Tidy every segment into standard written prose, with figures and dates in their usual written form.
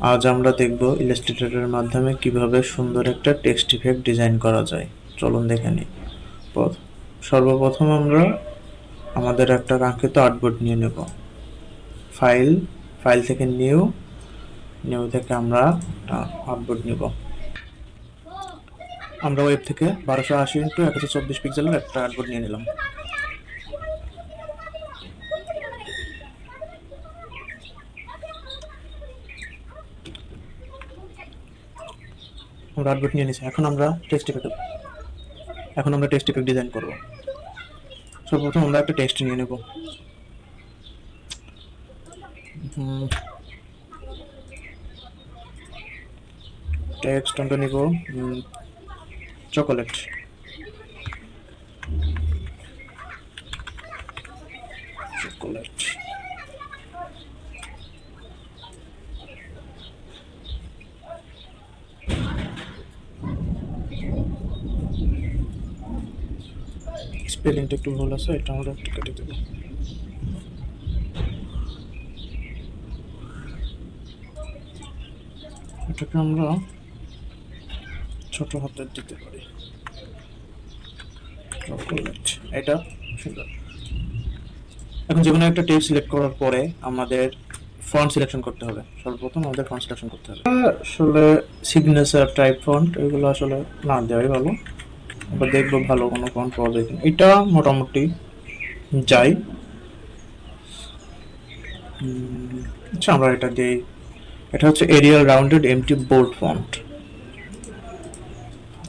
আজ আমরা দেখব ইলাস্ট্রেটরের মাধ্যমে কিভাবে সুন্দর একটা টেক্সট ইফেক্ট ডিজাইন করা যায়। চলুন দেখে নিই। সর্বপ্রথম আমরা আমাদের একটা কাঙ্ক্ষিত আর্টবোর্ড নিয়ে নেব। ফাইল ফাইল থেকে নিউ থেকে আমরা একটা আর্টবোর্ড নেব। আমরা ওয়েব থেকে 1280x1024 পিক্সেলের একটা আর্টবোর্ড নিয়ে নিলাম। আমরা আর্টবোর্ড নিয়ে নিয়েছি। এখন আমরা টেক্সট ইফেক্ট ডিজাইন করব। সর্বপ্রথম আমরা একটা টেক্সট নিয়ে নেব। টেক্সট আমরা নিব চকোলেট। স্পেলিংটা একটু ভুল আছে, এটা আমরা একটু কেটে দেব। এটাকে আমরা ছোট হাতের দিতে পারি। এটা সুন্দর। এখন যে কোনো একটা টেক্সট সিলেক্ট করার পরে আমাদের ফন্ট সিলেকশন করতে হবে। সর্বপ্রথম আমাদের ফন্ট সিলেকশন করতে হবে। আসলে সিগনেচার টাইপ ফন্ট এগুলো আসলে না দেওয়াই ভালো। আমরা দেখবো ভালো কোনো ফন্ট পাওয়া যায় কিনা। এটা মোটামুটি যাই। আচ্ছা, আমরা এটা দিই। এটা হচ্ছে Arial rounded MT bold font.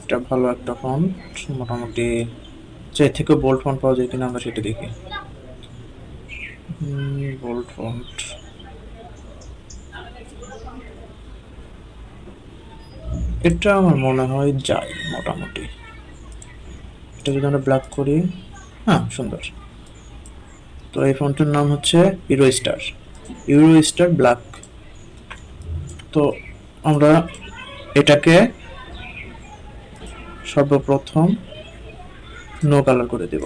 এটা ভালো একটা ফন্ট, মোটামুটি যে থেকে বোল্ড ফন্ট পাওয়া যায় কিনা আমরা সেটা দেখি। বোল্ড ফন্ট এটা আমার মনে হয় যায় মোটামুটি। এটা যদি আমরা ব্ল্যাক করি, হ্যাঁ সুন্দর। তো এই ফন্টের নাম হচ্ছে ইউরো স্টার ব্ল্যাক। তো আমরা এটাকে সর্বপ্রথম নো কালার করে দেব।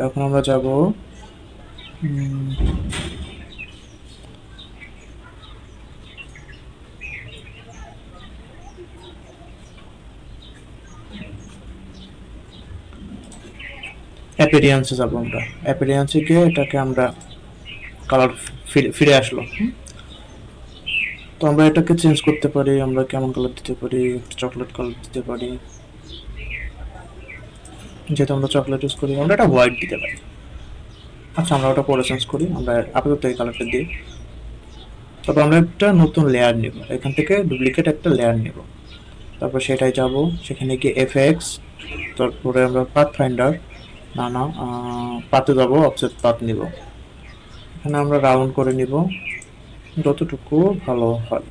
এখন আমরা যাব অ্যাপিয়ারেন্সে যাব। আমরা অ্যাপিয়ারেন্সে গিয়ে এটাকে আমরা কালার ফিরে আসলো। তো আমরা এটাকে চেঞ্জ করতে পারি। আমরা কেমন কালার দিতে পারি? চকলেট কালার দিতে পারি। যেহেতু আমরা চকলেট ইউজ করি, আমরা এটা হোয়াইট দিতে পারি। আচ্ছা, আমরা ওটা পরে চেঞ্জ করি। আমরা আপাতত এই কালারটা দিই। তারপর আমরা একটা নতুন লেয়ার নেব। এখান থেকে ডুপ্লিকেট একটা লেয়ার নেব। তারপর সেটাই যাব, সেখানে গিয়ে এফএক্স, তারপরে আমরা পাথ ফাইন্ডার পাতে যাব, অফসেট পাথ নিব। এখানে আমরা রাউন্ড করে নিব যতটুকু ভালো হয়।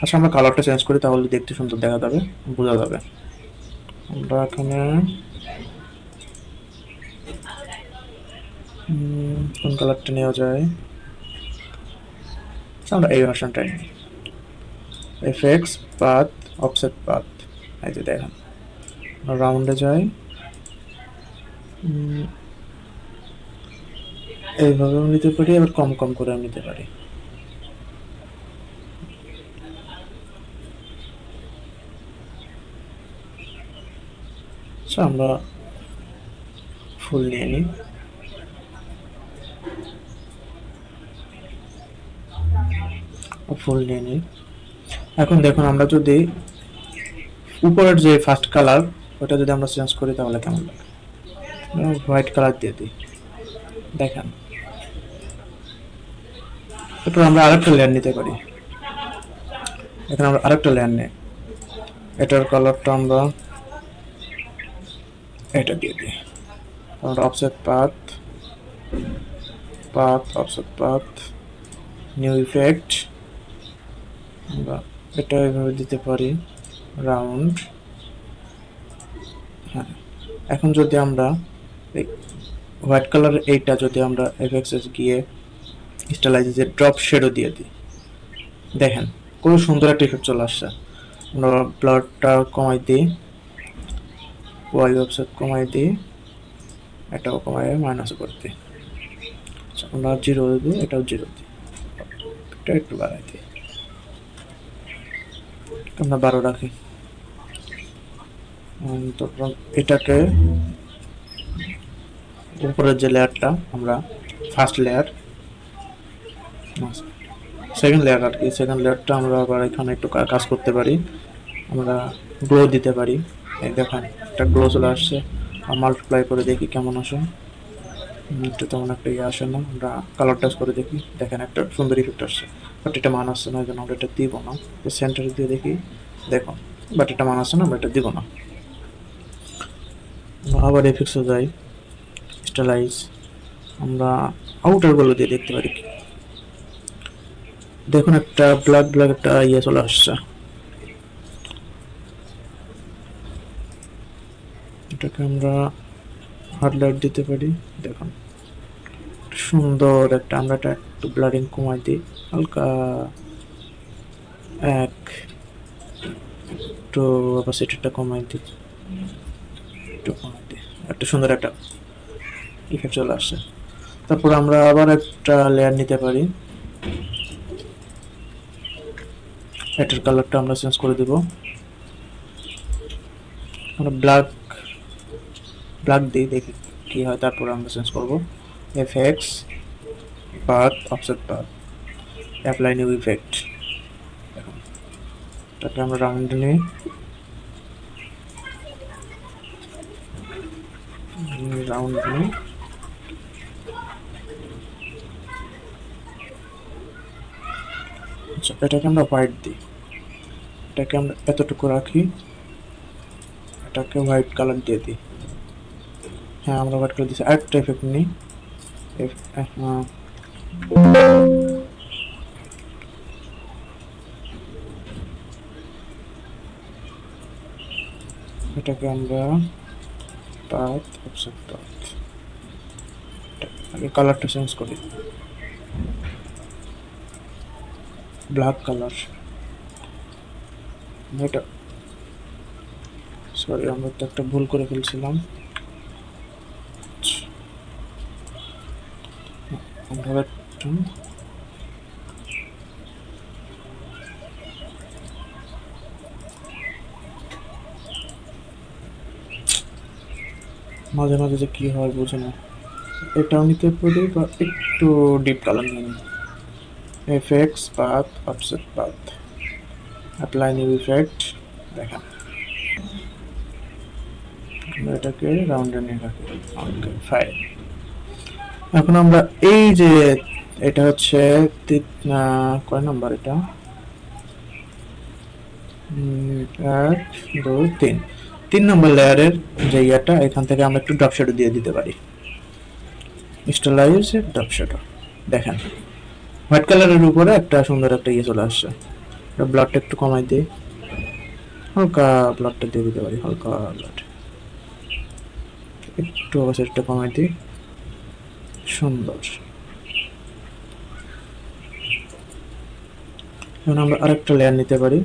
আচ্ছা, আমরা কালারটা চেঞ্জ করি, তাহলে দেখতে সুন্দর দেখা যাবে, বোঝা যাবে। আমরা এখানে কোন কালারটা নেওয়া যায়? আমরা এই ভার্সনটাই নিই। এফএক্স পাথ, অফসেট পাথ, এই যে দেখেন। রাউন্ডে যাই, এইভাবেও নিতে পারি, আবার কম কম করেও নিতে পারি। আচ্ছা, আমরা ফুল নিয়ে নিই। এখন দেখুন, আমরা যদি উপরের যে ফার্স্ট কালার ওটা যদি আমরা চেঞ্জ করি তাহলে কেমন লাগে? হোয়াইট কালার দিয়ে দিই, দেখেন। এরপর আমরা আরেকটা লেয়ার নিতে পারি। এখানে আমরা আরেকটা লেয়ার নিই। এটার কালারটা আমরা এটা দিয়ে দিই। আমরা offset path, offset path, new effect, আমরা এটা এভাবে দিতে পারি, রাউন্ড। হ্যাঁ, এখন যদি আমরা হোয়াইট কালার এইটা যদি আমরা এফএক্সে গিয়ে স্টাইলাইজে ড্রপ শেডও দিয়ে দিই, দেখেন কত সুন্দর একটা ইফেক্ট চলে আসছে। আমরা ব্লারটা কমাই দিই, ওয়াই অফসেট কমাই দিই, এটাও কমাই মাইনাস করে দিই। আচ্ছা, আমরা 0 দিই, এটাও 0 দিই, এটা একটু বাড়াই দিই, আমরা 12 রাখি। তারপর এটাকে উপরের যে লেয়ারটা আমরা ফার্স্ট লেয়ার, সেকেন্ড লেয়ার আর কি, সেকেন্ড লেয়ারটা আমরা আবার এখানে একটু কাজ করতে পারি, আমরা গ্লো দিতে পারি। এই দেখেন একটা গ্লো চলে আসছে, মাল্টিপ্লাই করে দেখি কেমন আসে। এটা তেমন একটা ইয়ে আসে না, আমরা কালার টাচ করে দেখি, দেখেন একটা সুন্দর ইফেক্ট আসছে, বাট এটা মান আসছে না, এই জন্য আমরা এটা দিব না। সেন্টারে দিয়ে দেখি, দেখুন, বাট এটা মান আসছে না, আমরা এটা দিব না। আবার এফেক্টসে যাই, স্টাইলাইজ, আমরা আউটারগুলো দিয়ে দেখতে পারি। দেখুন একটা ব্ল্যাক ব্ল্যাক একটা ইয়ে চলে আসছে, এটাকে আমরা হাইলাইট দিতে পারি। দেখুন সুন্দর একটা, আমরা এটা একটু ব্লারিং কমাই দিই হালকা, একটু অপাসিটিটা কমাই দিই, একটু কমাই দিই, একটা সুন্দর একটা ইফেক্ট চলে আসছে। তারপর আমরা আবার একটা লেয়ার নিতে পারি, এটার কালারটা আমরা চেঞ্জ করে দেব, আমরা ব্ল্যাক ব্ল্যাক দিই, দেখি কি হয়। তারপর আমরা চেঞ্জ করব FX path offset path apply new effect, দেখুন এটাকে আমরা রাউন্ড নিই, রাউন্ড নিই, আচ্ছা এটাকে আমরা হোয়াইট দিই, এটাকে আমরা এতটুকু রাখি, এটাকে হোয়াইট কালার দিয়ে দিই। হ্যাঁ আমরা হোয়াইট কালার দিচ্ছি, আরেকটা এফেক্ট নিই, এটাকে আমরা পাথ অফসেট পাথ, আগে কালারটা চেঞ্জ করি, ব্ল্যাক কালার, এটা সরি আমরা তো একটা ভুল করে ফেলছিলাম, আমরা একটু মাঝে মাঝে যে কি হয় বুঝে না, এটাও নিতে পারি বা একটু ডিপ কালার নিয়ে নিই, FX path offset path apply new effect, দেখেন এটাকে রাউন্ডে নিয়ে রাখি, ওকে ফাইন। এখন আমরা এই যে এটা হচ্ছে কয় নাম্বার, এটা 3 নম্বর লেয়ারের যে ইয়াটা, এখান থেকে আমরা একটু ড্রপ শ্যাডো দিয়ে দিতে পারি, স্টাইলাইজ ড্রপ শ্যাডো, দেখেন হোয়াইট কালারের উপরে একটা সুন্দর একটা ইয়ে চলে আসছে। ব্লাডটা একটু কমাই দিই, হালকা ব্লাডটা দিয়ে দিতে পারি, হালকা ব্লাড, একটু অবশ্যই কমাই দিই, সুন্দর। এখন আমরা আরেকটা লেয়ার নিতে পারি,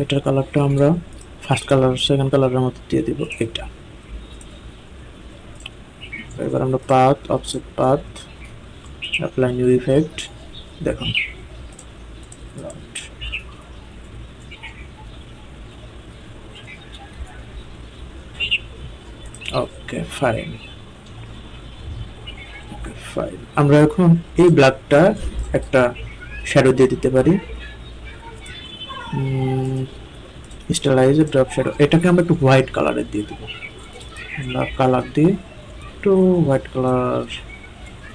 এটার কালারটা আমরা ফার্স্ট কালার সেকেন্ড কালারের মতো দিয়ে দিব এটা। এবার আমরা path offset path apply new effect, দেখুন ওকে ফাইন, ফাইন। আমরা এখন এই ব্ল্যাকটা একটা শ্যাডো দিয়ে দিতে পারি, স্টাইলাইজ ড্রপ শ্যাডো, এটাকে আমরা একটু হোয়াইট কালারের দিয়ে দেবো, আমরা কালার দিয়ে একটু হোয়াইট কালার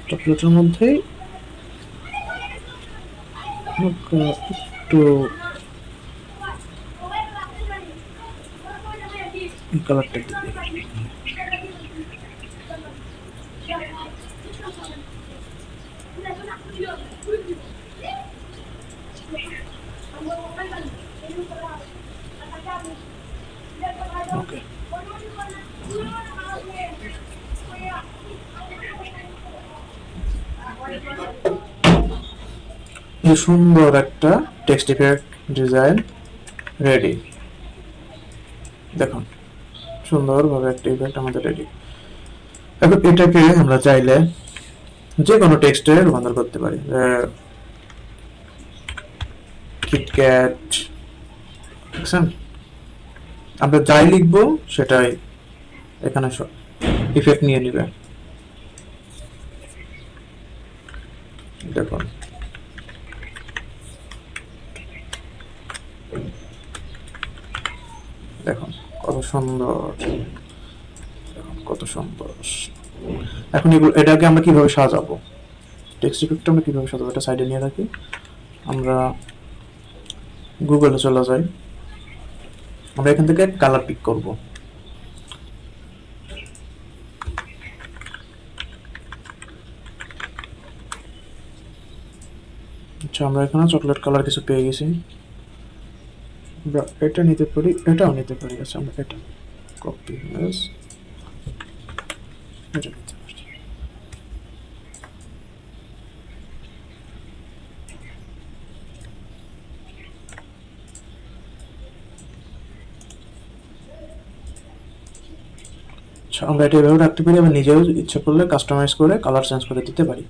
চকলেটের মধ্যেই একটু কালারটা দিয়ে দিই, ওকে সুন্দর একটা টেক্সট ইফেক্ট ডিজাইন রেডি। দেখুন সুন্দরভাবে একটা ইফেক্ট আমাদের রেডি। এখন এটাকে আমরা চাইলে যে কোনো টেক্সটে রূপান্তর করতে পারি। কিটক্যাট, দেখছেন? আমরা যাই লিখবো সেটাই এখানে ইফেক্ট নিয়ে নিবে। দেখুন দেখুন কত সুন্দর, কত সুন্দর। এখন এটাকে আমরা কিভাবে সাজাবো, টেক্সট ইফেক্টটা আমরা কিভাবে সাজাবো, এটা সাইডে নিয়ে রাখি। আমরা গুগলে চলে যাই, আমরা এখান থেকে কালার পিক করব। আচ্ছা আমরা এখানে চকলেট কালার কিছু পেয়ে গেছি, আমরা এটা নিতে পারি, এটাও নিতে পারি। আচ্ছা আমরা এটা কপি এটা নিতে পারি। আচ্ছা আমরা এটা এভাবে রাখতে পারি, আমরা নিজেও ইচ্ছা করলে কাস্টমাইজ করে কালার চেঞ্জ করে দিতে পারি।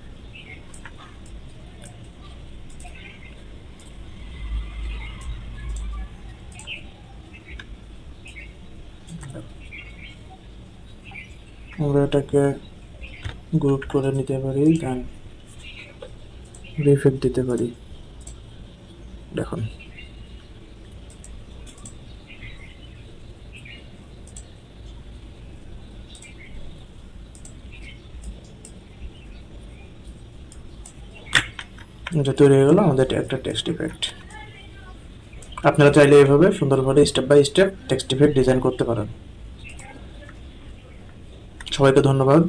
আমরা এটাকে গ্রুপ করে নিতে পারি, দেন ইফেক্ট দিতে পারি। দেখুন এটা তৈরি হয়ে গেল আমাদের একটা টেক্সট ইফেক্ট। আপনারা চাইলে এইভাবে সুন্দরভাবে step by step text effect design করতে পারেন। সবাইকে ধন্যবাদ,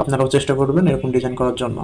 আপনারাও চেষ্টা করবেন এরকম ডিজাইন করার জন্য।